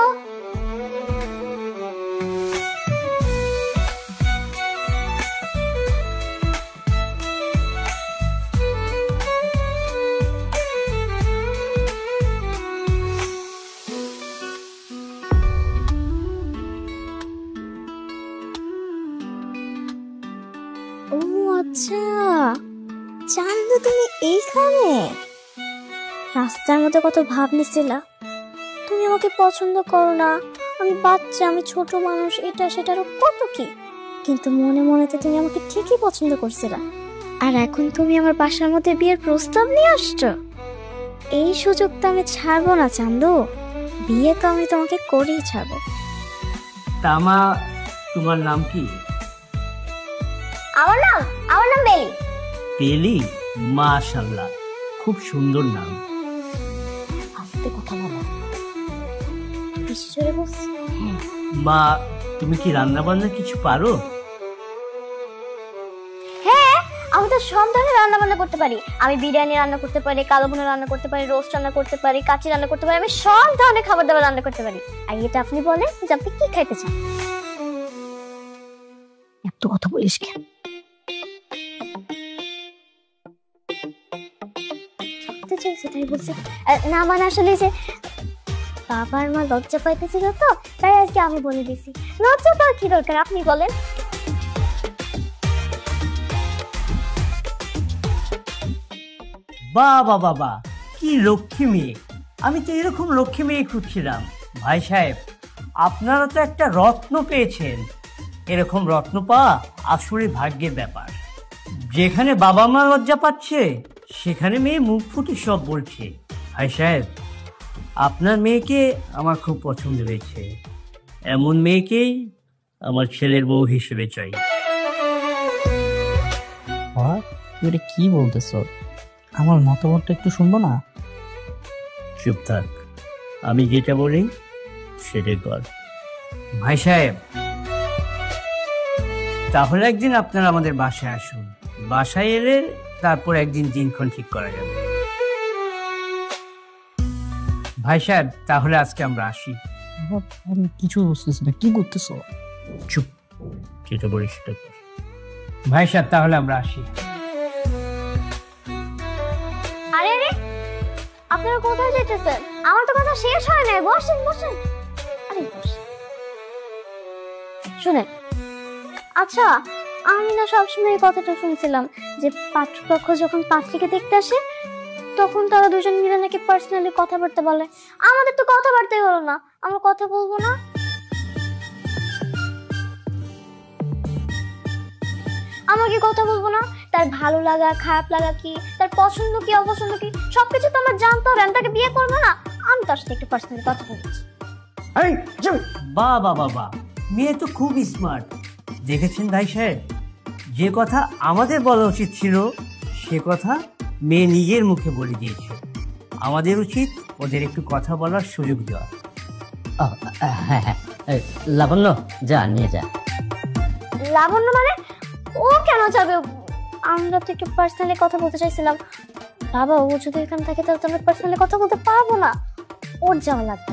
ও আচ্ছা, চান্দু তুমি এইখানে? রাস্তার মধ্যে কত ভাব নিছিলা, তুমি আমাকে পছন্দ করো না, আমি বাচ্চা, আমি ছোট মানুষ, এটা সেটারও কত কি, কিন্তু মনে মনে তো তুমি আমাকে ঠিকই পছন্দ করছিলা। আর এখন তুমি আমার বাসার মধ্যে বিয়ের প্রস্তাব নিয়ে আসছো। এই সুযোগ তো আমি ছাড়বো না চান্দু, বিয়ে তো আমি তোমাকে করেই ছাড়বো। তামা, তোমার নাম কি? আমার নাম বেলি। বেলি? মাশাআল্লাহ, খুব সুন্দর নাম। আস্তে কথা বলো, বেশি জোরে বলছি। মা, তুমি কি রান্না বান্না কিছু পারো? হ্যাঁ, আমি তো সব ধরনের রান্না বান্না করতে পারি। আমি বিরিয়ানি রান্না করতে পারি, কালো ভুনা রান্না করতে পারি, রোস্ট রান্না করতে পারি, কাচ্চি রান্না করতে পারি, আমি সব ধরনের খাবার দাবার রান্না করতে পারি। আর এটা আপনি বলেন যে আপনি কি খাইতে চান? এত কথা বলিস কেন? সেটাই বলছি না, মানে আসলে যে বাবার মা লজ্জা পাইতেছিল তো, তাই আজকে আমি বলে দিছি। লজ্জা পাওয়ার কি দরকার, আপনি বলেন। বাবা বাবা, কি লক্ষ্মী মেয়ে! আমি তো এরকম লক্ষ্মী মেয়ে খুঁজছিলাম। ভাই সাহেব, আপনারা তো একটা রত্ন পেয়েছেন। এরকম রত্ন পাওয়া আসলে ভাগ্যের ব্যাপার। যেখানে বাবা মা লজ্জা পাচ্ছে, সেখানে মেয়ে মুখ ফুটে সব বলছে। ভাই সাহেব, আপনার মেয়েকে আমার খুব পছন্দ হয়েছে। এমন মেয়েকেই আমার ছেলের বউ হিসেবে চাই। তুই কি বলতেছ? আমার মতামতটা একটু শুনবো না? চুপ থাক, আমি যেটা বলি সেটাই কর। ভাই সাহেব, তাহলে একদিন আপনারা আমাদের বাসায় আসুন। বাসায় এলে তারপর একদিন দিনক্ষণ ঠিক করা যাবে। ভাই সাহেব, তাহলে আজকে আমরা আসি। আমি কিছু বুঝতেছি না, কি করতেছো? চুপ, যেটা বলি সেটা কর। ভাই সাহেব, তাহলে আমরা আসি। আরে আরে, আপনারা কোথায় যেতেছেন? আমার তো কথা শেষ হয় নাই। বসেন বসেন। আরে বসেন। শুনেন, আচ্ছা, আমি না সবসময় এই কথাটা শুনছিলাম যে পাত্রপক্ষ যখন পাত্রীকে দেখতে আসে, তখন তারা দুজন মিলে নাকি পার্সোনালি কথাবার্তা বলে। আমাদের তো কথাবার্তাই হলো না, আমরা কথা বলবো না? আমাকে কথা বলবো না? তার ভালো লাগা খারাপ লাগা কি, তার পছন্দ কি অপছন্দ কি, সবকিছু তো আমার জানতে হবে। আমি তাকে বিয়ে করবো না? আমি তার সাথে একটু পার্সোনালি কথা বলছি। বাবা বাবা, মেয়ে তো খুব স্মার্ট। দেখেছেন ভাই সাহেব, যে কথা আমাদের বলা উচিত ছিল সে কথা মেয়ে নিজের মুখে বলে দিয়েছে। আমাদের উচিত ওদের একটু কথা বলার সুযোগ দেওয়া। হ্যাঁ হ্যাঁ, লাবণ্য, যা নিয়ে যা। লাবণ্য মানে? ও কেন যাবে? আমরা তো একটু পার্সোনালি কথা বলতে চাইছিলাম। বাবা, ও যদি এখানে থাকে তাহলে তো আমরা পার্সোনালি কথা বলতে পারবো না। ওর যাওয়া লাগবে।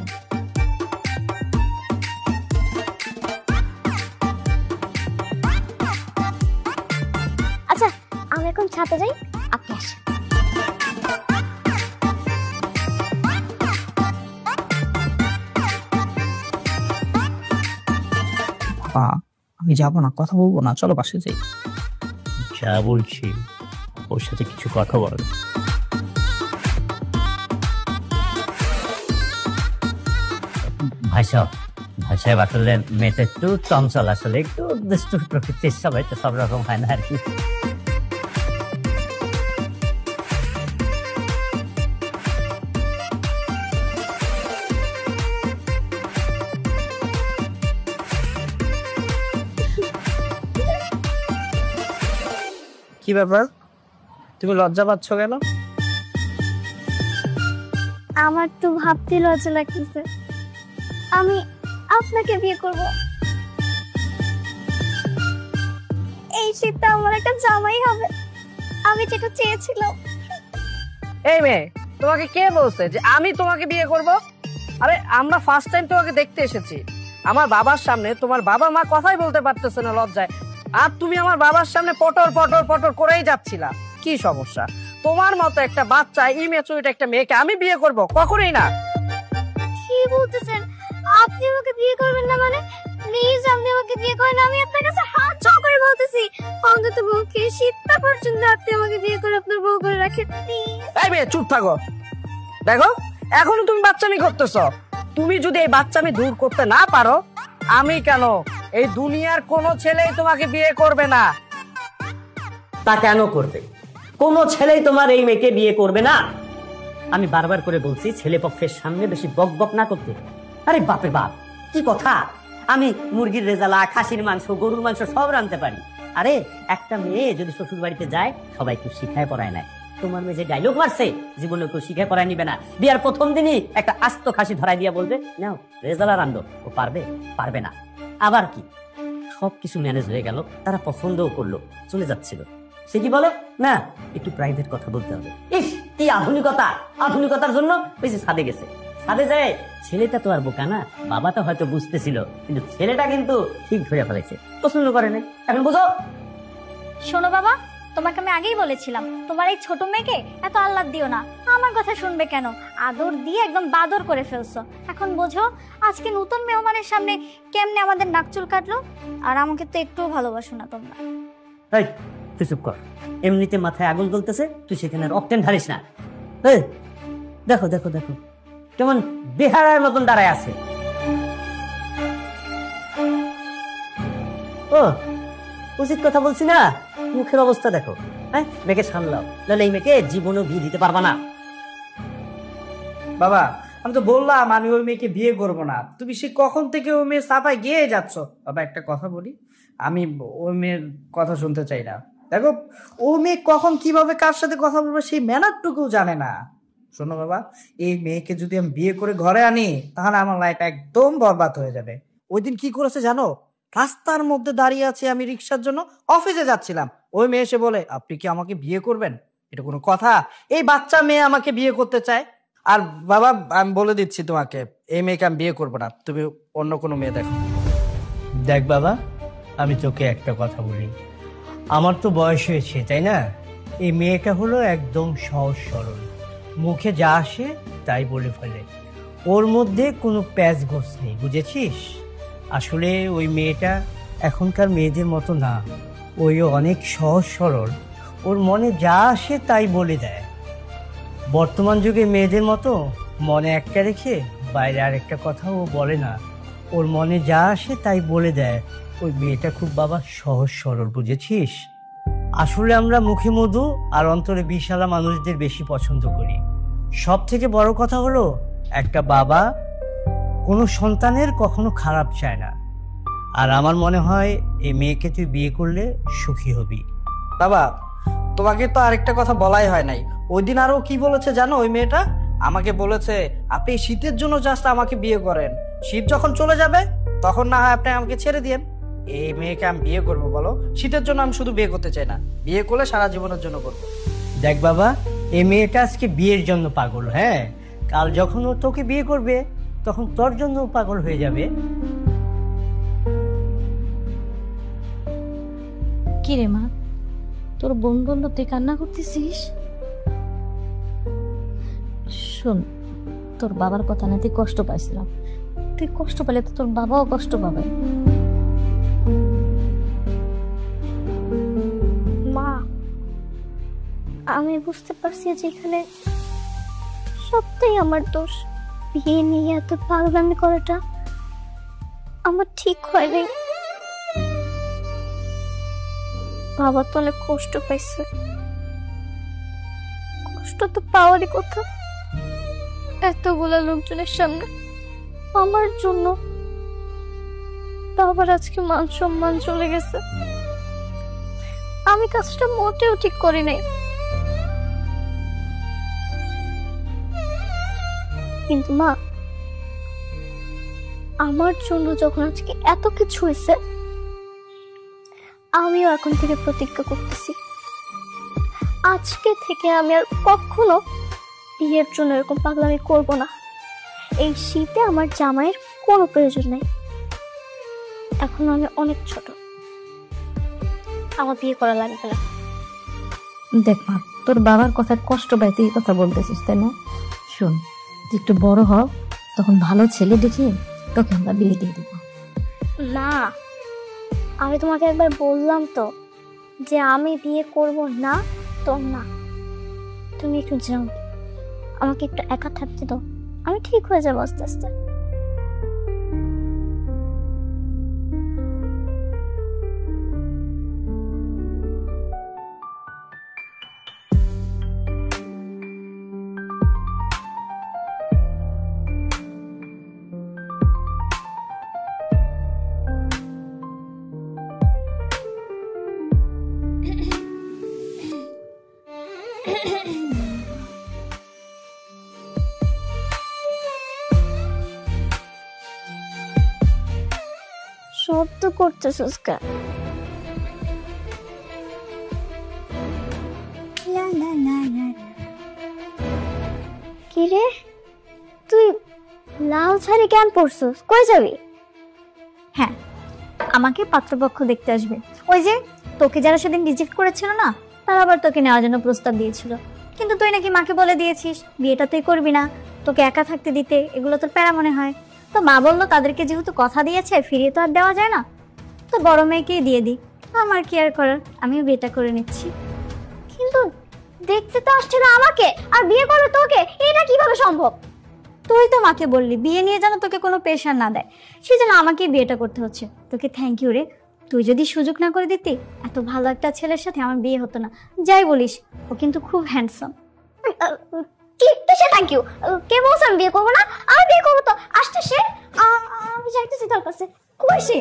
আচ্ছা, আমি এখন ছাদে যাই, আপনি আসেন। আমি যাবো না, কথা বলবো না, চলো বাসে যাই। যা বলছি ওর সাথে কিছু কথা বল। ভাই সাহেব আসলে মেয়েটা একটু চঞ্চল, আসলে একটু দুষ্টু প্রকৃতির, সবাই তো সব রকম হয় না আর কি। কি ব্যাপার, তুমি লজ্জা পাচ্ছ কেন? আমার তো ভাবতে লজ্জা লাগতেছে। আমি আপনাকে বিয়ে করব। এই শীতে আমার একটা জামাই হবে, আমি যেটা চেয়েছিলাম। এই মেয়ে, তোমাকে কে বলছে যে আমি তোমাকে বিয়ে করব? আরে আমরা ফার্স্ট টাইম তোমাকে দেখতে এসেছি, আমার বাবার সামনে তোমার বাবা মা কথাই বলতে পারতেছে না লজ্জায়, আর তুমি আমার বাবার সামনে পটর পটর পটর করেই যাচ্ছিলা। কি সমস্যা? তোমার মতো একটা বাচ্চা ইমেচুরিট একটা মেয়েকে আমি বিয়ে করব? কখনোই না। কি বলতেছেন? আপনি আমাকে বিয়ে করবেন না মানে? প্লিজ আপনি আমাকে বিয়ে করেন, আমি আপনার কাছে হাত জোড় করে বলতেছি। অন্তত বউকে শীতটা পর্যন্ত আপনি আমাকে বিয়ে করে আপনার বউ করে রাখেন প্লিজ। এই মেয়ে চুপ থাকো। দেখো এখনো তুমি বাচ্চামি করতেছো। তুমি যদি এই বাচ্চামি দূর করতে না পারো, আমি কেন, এই দুনিয়ার কোনো ছেলেই তোমাকে বিয়ে করবে না। তা কেন করবে? কোনো ছেলেই তোমার এই মেয়েকে বিয়ে করবে না। আমি বারবার করে বলছি ছেলে পক্ষের সামনে বেশি বক বক না করতে। আরে বাপে বাপ, কি কথা! আমি মুরগির রেজালা, খাসির মাংস, গরুর মাংস সব রাঁধতে পারি। আরে একটা মেয়ে যদি শ্বশুর বাড়িতে যায়, সবাই একটু শিখায় পড়ায় নেয়। তোমার মেয়ে যে ডায়লগ মারছে, জীবনে কেউ শিখায় পড়ায় নিবে না। বিয়ার প্রথম দিনই একটা আস্ত খাসি ধরাই দিয়া বলবে নাও রেজালা রান্ধো। ও পারবে? পারবে না। আবার কি, সবকিছু ম্যানেজ হয়ে গেল, তারা পছন্দও করলো, চলে যাচ্ছিল। সে কি বলে না একটু প্রাইভেট কথা বলতে হবে। ইস কি আধুনিকতা! আধুনিকতার জন্য বেশি ছাদে গেছে। ছাদে যায় ছেলেটা তো আর বোকা না, বাবাটা হয়তো বুঝতেছিল, কিন্তু ছেলেটা কিন্তু ঠিক ধরে ফেলেছে, পছন্দ করে না। এখন বুঝো। শোনো বাবা, তোমাকে আমি আগেই বলেছিলাম তোমার এই ছোট মেয়েকে এত আহ্লাদ দিও না। আমার কথা শুনবে কেন? আদর দিয়ে একদম বাদর করে ফেলছো। এখন বোঝো আজকে নতুন মেহমানের সামনে কেমনে আমাদের নাক চুল কাটলো। আর আমাকে তো একটুও ভালোবাসো না তোমরা। এই তুই চুপ কর। এমনিতে মাথায় আগুন জ্বলতেছে, তুই সেখানে অকটেন ঢালিস না। এই দেখো দেখো দেখো কেমন বেহারার মতন দাঁড়ায় আছে। ও উচিত কথা বলছি না? মুখের অবস্থা দেখো। হ্যাঁ, মেয়েকে সামলাও, নাহলে এই মেয়েকে জীবনও বিয়ে দিতে পারবা না। বাবা আমি তো বললাম আমি ওই মেয়েকে বিয়ে করব না, তুমি সে কখন থেকে ওই মেয়ে সাফায় গিয়ে যাচ্ছ। বাবা একটা কথা বলি, আমি ওই মেয়ের কথা শুনতে চাই না। দেখো ও মেয়ে কখন কিভাবে কার সাথে কথা বলবে সেই ম্যানারটুকু জানে না। শোনো বাবা, এই মেয়েকে যদি আমি বিয়ে করে ঘরে আনি, তাহলে আমার লাইফ একদম বরবাদ হয়ে যাবে। ওই দিন কি করেছে জানো? রাস্তার মধ্যে দাঁড়িয়ে আছে, আমি রিক্সার জন্য অফিসে যাচ্ছিলাম, ওই মেয়ে এসে বলে আপনি কি আমাকে বিয়ে করবেন? এটা কোনো কথা? এই বাচ্চা মেয়ে আমাকে বিয়ে করতে চায়। আর বাবা আমি বলে দিচ্ছি তোমাকে, এই মেয়েকে আমি বিয়ে করবো না, তুমি অন্য কোনো মেয়ে দেখো। দেখ বাবা, আমি তোকে একটা কথা বলি, আমার তো বয়স হয়েছে তাই না? এই মেয়েটা হলো একদম সহজ সরল, মুখে যা আসে তাই বলে ফেলে, ওর মধ্যে কোনো প্যাচ গোছ নেই, বুঝেছিস? আসলে ওই মেয়েটা এখনকার মেয়েদের মতো না, ওই অনেক সহজ সরল, ওর মনে যা আসে তাই বলে দেয়। বর্তমান যুগে মেয়েদের মতো মনে একটা রেখে বাইরে আরেকটা কথা ও বলে না, ওর মনে যা আসে তাই বলে দেয়। ওই মেয়েটা খুব বাবা সহজ সরল, বুঝেছিস? আসলে আমরা মুখে মধু আর অন্তরে বিষালা মানুষদের বেশি পছন্দ করি। সব থেকে বড় কথা হলো একটা বাবা কোনো সন্তানের কখনো খারাপ চায় না। আর আমার মনে হয় এই মেয়েকে তুই বিয়ে করলে সুখী হবি। বাবা তোমাকে তো আরেকটা কথা বলাই হয় নাই, ওই দিন আরো কি বলেছে জানো? ওই মেয়েটা আমাকে বলেছে আপনি শীতের জন্য জাস্ট আমাকে বিয়ে করেন, শীত যখন চলে যাবে তখন না হয় আপনি আমাকে ছেড়ে দিয়েন। এই মেয়েকে আমি বিয়ে করবো বলো? শীতের জন্য আমি শুধু বিয়ে করতে চাই না, বিয়ে করলে সারা জীবনের জন্য করবো। দেখ বাবা, এই মেয়েটা আজকে বিয়ের জন্য পাগল, হ্যাঁ, কাল যখন ও তোকে বিয়ে করবে তখন তোর জন্য পাগল হয়ে যাবে। কি রে মা, তোর বোন বলল তুই কান্না করতেছিস? শোন, তোর বাবার কথা না তুই কষ্ট পাইছিলাম, তুই কষ্ট পেলে তো তোর বাবাও কষ্ট পাবে। মা, আমি বুঝতে পারছি যে এখানে সবটাই আমার দোষ। বিয়ে নিয়ে এত পাগলামি করাটা আমার ঠিক হয়নি। বাবা তো অনেক কষ্ট পাইছে, কষ্ট তো পাওয়ারই কথা এতগুলা লোকজনের সামনে আমার জন্য। বাবার আজকে মান সম্মান চলে গেছে। আমি কাজটা মোটেও ঠিক করি নাই, কিন্তু মা আমার জন্য যখন আজকে এত কিছু হয়েছে, আমিও এখন থেকে প্রতিজ্ঞা করতেছি আজকে থেকে আমি আর কখনো বিয়ের জন্য এরকম পাগলামি করব না। এই শীতে আমার জামাইয়ের কোনো প্রয়োজন নেই। এখন আমি অনেক ছোট, আমার বিয়ে করা লাগবে না। দেখ মা, তোর বাবার কথা কষ্ট পাই তুই এই কথা বলতেছিস, তাই না? শোন, তুই একটু বড় হ, তখন ভালো ছেলে দেখে তোকে আমরা বিয়ে দিয়ে দেবো। না, আমি তোমাকে একবার বললাম তো যে আমি বিয়ে করব না, তো না। তুমি একটু যাও, আমাকে একটু একা থাকতে দাও, আমি ঠিক হয়ে যাবো আস্তে আস্তে। শব্দ করতেছিস কেন? কি রে, তুই লাল শাড়ি কেন পরছিস? কই যাবি? হ্যাঁ, আমাকে পাত্রপক্ষ দেখতে আসবে। ওই যে তোকে যারা সেদিন রিজেক্ট করেছিল না, তারা আবার তোকে নেওয়ার জন্য প্রস্তাব দিয়েছিল, কিন্তু তুই নাকি মাকে বলে দিয়েছিস বিয়েটা তুই করবি না, তোকে একা থাকতে দিতে এগুলো তোর প্যারা মনে হয়। তো মা বললো তাদেরকে যেহেতু কথা দিয়েছে ফিরিয়ে তো আর দেওয়া যায় না, তো বড় মেয়েকেই দিয়ে দিই। আমার কি আর করার, আমিও বিয়েটা করে নিচ্ছি। কিন্তু দেখতে তো আসছিল আমাকে, আর বিয়ে করবে তোকে, এটা কিভাবে সম্ভব? তুই তো মাকে বললি বিয়ে নিয়ে যেন তোকে কোনো প্রেশার না দেয়, সেজন্য আমাকে বিয়েটা করতে হচ্ছে। তোকে থ্যাংক ইউ রে, তুই যদি সুযোগ না করে দিতি এত ভালো একটা ছেলের সাথে আমার বিয়ে হতো না। যাই বলিস, ও কিন্তু খুব হ্যান্ডসাম। কি কিসে থ্যাংক ইউ? কে বলছে আমি বিয়ে করবো না? আমি বিয়ে করবো তো, আসতে সে। আমি যাইতেছি তার কাছে। কই সে?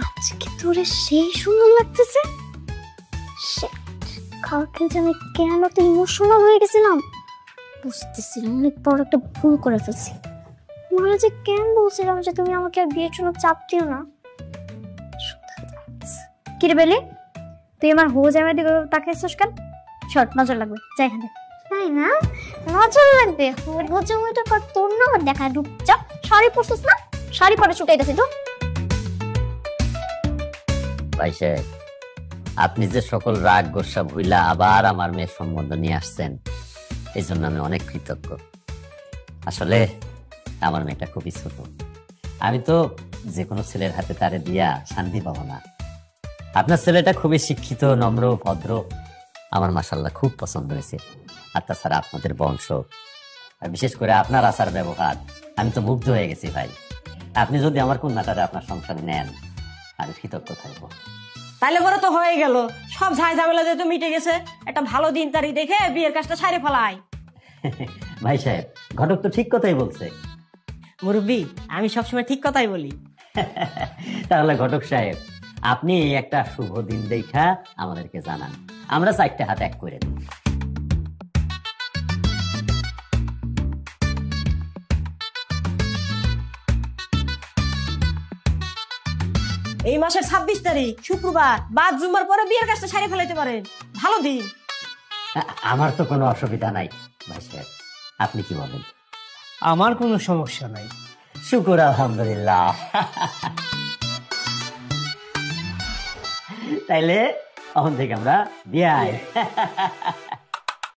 আজকে তোরে সেই সুন্দর লাগতেছে। কালকে যে আমি কেন তো ইমোশনাল হয়ে গেছিলাম বুঝতেছি না, অনেক বড় একটা ভুল করে ফেলছি। মনে যে কেন বলছিলাম যে তুমি আমাকে আর বিয়ের জন্য চাপ দিও না। কি রে বেলি, তুই আমার হো জামাই দিকে তাকাইছিস কেন? শর্ট নজর লাগবে, যাই এখান থেকে। তাই না, নজর লাগবে। ওর হজমটা কর, তোর না দেখা রূপচাপ। শাড়ি পরছিস না, শাড়ি পরে ছুটাইতেছি তো। ভাই সাহেব, আপনি যে সকল রাগ গোসা ভুইলা আবার আমার মেয়ের সম্বন্ধ নিয়ে আসছেন, এই জন্য আমি অনেক কৃতজ্ঞ। আসলে আমার মেয়েটা খুবই ছোট, আমি তো যে কোনো ছেলের হাতে তারে দিয়া শান্তি পাবো না। আপনার ছেলেটা খুবই শিক্ষিত, নম্র, ভদ্র, আমার মাশাআল্লাহ খুব পছন্দ হয়েছে। আর তাছাড়া আপনাদের বংশ, আর বিশেষ করে আপনার আচার ব্যবহার, আমি তো মুগ্ধ হয়ে গেছি ভাই। আপনি যদি আমার কন্যাটারে আপনার সংসারে নেন, আমি কৃতজ্ঞ থাকবো। তাইলে পরে তো হয়ে গেল, সব ঝাই ঝামেলা যেহেতু মিটে গেছে, একটা ভালো দিন তারিখ দেখে বিয়ের কাজটা সাইরে ফেলাই। ভাই সাহেব, ঘটক তো ঠিক কথাই বলছে। মুরব্বি, আমি সবসময় ঠিক কথাই বলি। তাহলে ঘটক সাহেব, আপনি একটা শুভ দিন দেখা আমাদেরকে জানান, আমরা 4টে হাত এক করে দিই। এই মাসের 26 তারিখ শুক্রবার, বাদ জুমার পরে বিয়ের কাজটা সাইরে ফেলাইতে পারেন। ভালো দিন। আমার তো কোনো অসুবিধা নাই ভাই সাহেব, আপনি কি বলেন? আমার কোনো সমস্যা নাই। শুকুর আলহামদুলিল্লাহ। তাইলে তখন থেকে আমরা বিয়ে